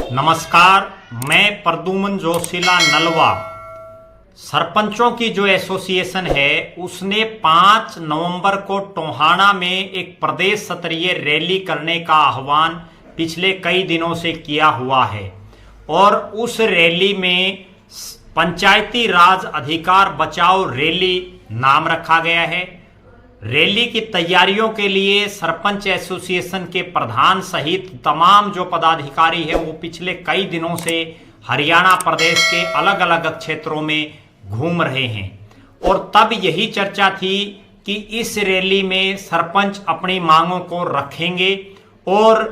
नमस्कार, मैं प्रद्युमन जोशीला नलवा। सरपंचों की जो एसोसिएशन है उसने 5 नवंबर को टोहाना में एक प्रदेश स्तरीय रैली करने का आह्वान पिछले कई दिनों से किया हुआ है और उस रैली में पंचायती राज अधिकार बचाओ रैली नाम रखा गया है। रैली की तैयारियों के लिए सरपंच एसोसिएशन के प्रधान सहित तमाम जो पदाधिकारी हैं वो पिछले कई दिनों से हरियाणा प्रदेश के अलग अलग क्षेत्रों में घूम रहे हैं और तब यही चर्चा थी कि इस रैली में सरपंच अपनी मांगों को रखेंगे और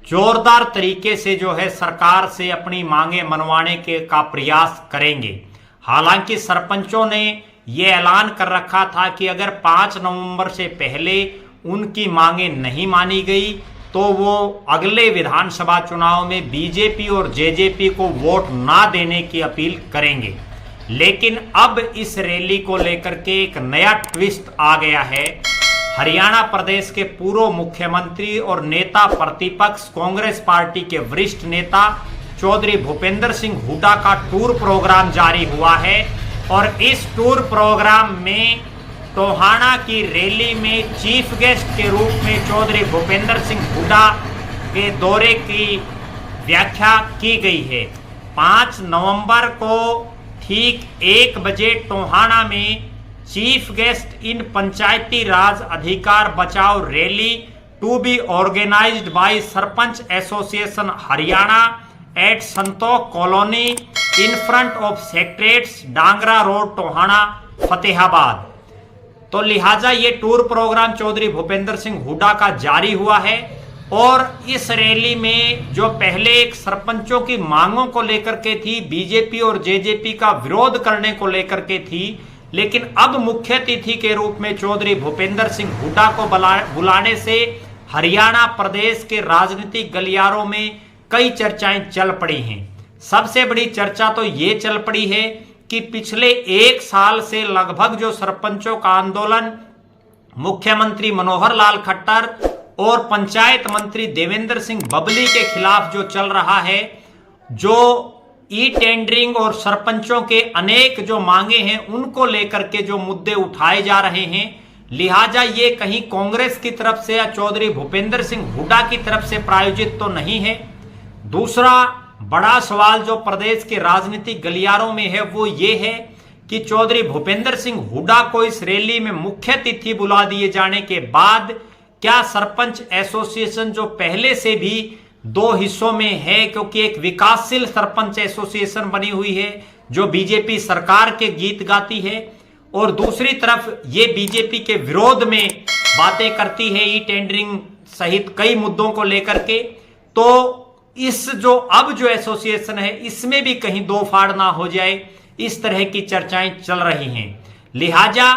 जोरदार तरीके से जो है सरकार से अपनी मांगे मनवाने का प्रयास करेंगे। हालांकि सरपंचों ने ये ऐलान कर रखा था कि अगर 5 नवंबर से पहले उनकी मांगे नहीं मानी गई तो वो अगले विधानसभा चुनाव में बीजेपी और जेजेपी को वोट ना देने की अपील करेंगे। लेकिन अब इस रैली को लेकर के एक नया ट्विस्ट आ गया है। हरियाणा प्रदेश के पूर्व मुख्यमंत्री और नेता प्रतिपक्ष कांग्रेस पार्टी के वरिष्ठ नेता चौधरी भूपेंद्र सिंह हुड्डा का टूर प्रोग्राम जारी हुआ है और इस टूर प्रोग्राम में टोहाना की रैली में चीफ गेस्ट के रूप में चौधरी भूपेंद्र सिंह हुड्डा के दौरे की व्याख्या की गई है। 5 नवंबर को ठीक 1 बजे टोहाना में चीफ गेस्ट इन पंचायती राज अधिकार बचाओ rally to be organised by Sarpanch association Haryana at Santokh colony in front of secretariats Dangra road Tohana Fatehabad. तो लिहाजा ये टूर प्रोग्राम चौधरी भूपेंद्र सिंह हुड्डा का जारी हुआ है और इस रैली में जो पहले एक सरपंचों की मांगों को लेकर के थी, बीजेपी और जेजेपी का विरोध करने को लेकर के थी, लेकिन अब मुख्य अतिथि के रूप में चौधरी भूपेंद्र सिंह हुड्डा को बुलाने से हरियाणा प्रदेश के राजनीतिक गलियारों में कई चर्चाएं चल पड़ी हैं। सबसे बड़ी चर्चा तो ये चल पड़ी है कि पिछले 1 साल से लगभग जो सरपंचों का आंदोलन मुख्यमंत्री मनोहर लाल खट्टर और पंचायत मंत्री देवेंद्र सिंह बबली के खिलाफ जो चल रहा है, जो ई टेंडरिंग और सरपंचों के अनेक जो मांगे हैं उनको लेकर के जो मुद्दे उठाए जा रहे हैं, लिहाजा ये कहीं कांग्रेस की तरफ से या चौधरी भूपेंद्र सिंह हुड्डा की तरफ से प्रायोजित तो नहीं है। दूसरा बड़ा सवाल जो प्रदेश के राजनीतिक गलियारों में है वो ये है कि चौधरी भूपेंद्र सिंह हुड्डा को इस रैली में मुख्य अतिथि बुला दिए जाने के बाद क्या सरपंच एसोसिएशन जो पहले से भी 2 हिस्सों में है, क्योंकि एक विकासशील सरपंच एसोसिएशन बनी हुई है जो बीजेपी सरकार के गीत गाती है और दूसरी तरफ ये बीजेपी के विरोध में बातें करती है ई टेंडरिंग सहित कई मुद्दों को लेकर के, तो इस जो अब जो एसोसिएशन है इसमें भी कहीं 2 फाड़ ना हो जाए, इस तरह की चर्चाएं चल रही हैं। लिहाजा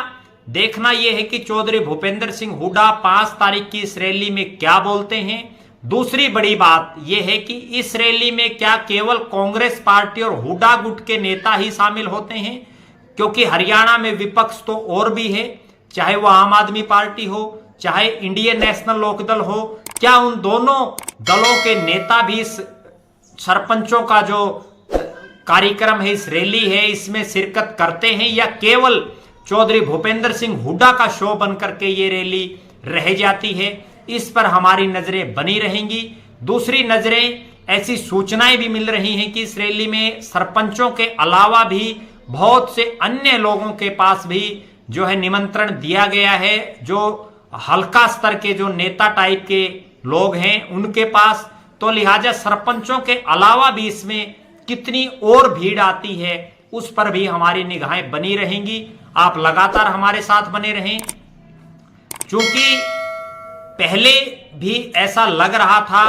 देखना यह है कि चौधरी भूपेंद्र सिंह हुड्डा 5 तारीख की इस रैली में क्या बोलते हैं। दूसरी बड़ी बात यह है कि इस रैली में क्या केवल कांग्रेस पार्टी और हुड्डा गुट के नेता ही शामिल होते हैं, क्योंकि हरियाणा में विपक्ष तो और भी है, चाहे वह आम आदमी पार्टी हो चाहे इंडियन नेशनल लोकदल हो। क्या उन दोनों दलों के नेता भी इस सरपंचों का जो कार्यक्रम है, इस रैली है, इसमें शिरकत करते हैं या केवल चौधरी भूपेंद्र सिंह हुड्डा का शो बनकर के ये रैली रह जाती है? इस पर हमारी नजरें बनी रहेंगी। दूसरी नजरें ऐसी सूचनाएं भी मिल रही हैं कि इस रैली में सरपंचों के अलावा भी बहुत से अन्य लोगों के पास भी जो है निमंत्रण दिया गया है, जो हल्का स्तर के जो नेता टाइप के लोग हैं उनके पास। तो लिहाजा सरपंचों के अलावा भी इसमें कितनी और भीड़ आती है उस पर भी हमारी निगाहें बनी रहेंगी। आप लगातार हमारे साथ बने रहें, क्योंकि पहले भी ऐसा लग रहा था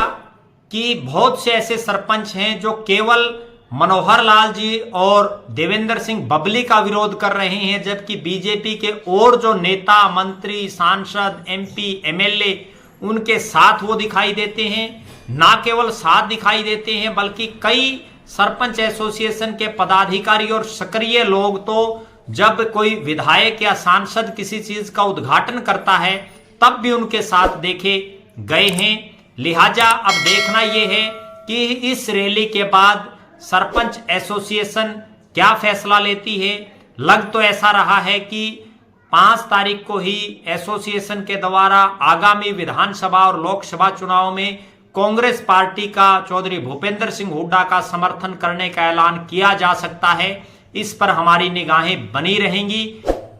कि बहुत से ऐसे सरपंच हैं जो केवल मनोहर लाल जी और देवेंद्र सिंह बबली का विरोध कर रहे हैं, जबकि बीजेपी के और जो नेता मंत्री सांसद एमपी एमएलए उनके साथ वो दिखाई देते हैं। ना केवल साथ दिखाई देते हैं बल्कि कई सरपंच एसोसिएशन के पदाधिकारी और सक्रिय लोग तो जब कोई विधायक या सांसद किसी चीज का उद्घाटन करता है तब भी उनके साथ देखे गए हैं। लिहाजा अब देखना यह है कि इस रैली के बाद सरपंच एसोसिएशन क्या फैसला लेती है। लग तो ऐसा रहा है कि 5 तारीख को ही एसोसिएशन के द्वारा आगामी विधानसभा और लोकसभा चुनाव में कांग्रेस पार्टी का चौधरी भूपेंद्र सिंह हुड्डा का समर्थन करने का ऐलान किया जा सकता है। इस पर हमारी निगाहें बनी रहेंगी।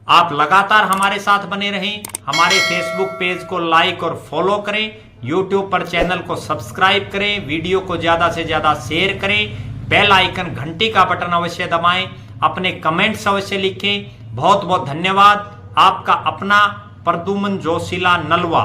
आप लगातार हमारे साथ बने रहें। हमारे फेसबुक पेज को लाइक और फॉलो करें, यूट्यूब पर चैनल को सब्सक्राइब करें, वीडियो को ज्यादा से ज्यादा शेयर करें, बेल आइकन घंटी का बटन अवश्य दबाएं, अपने कमेंट्स अवश्य लिखें। बहुत बहुत धन्यवाद। आपका अपना प्रद्युमन जोशीला नलवा।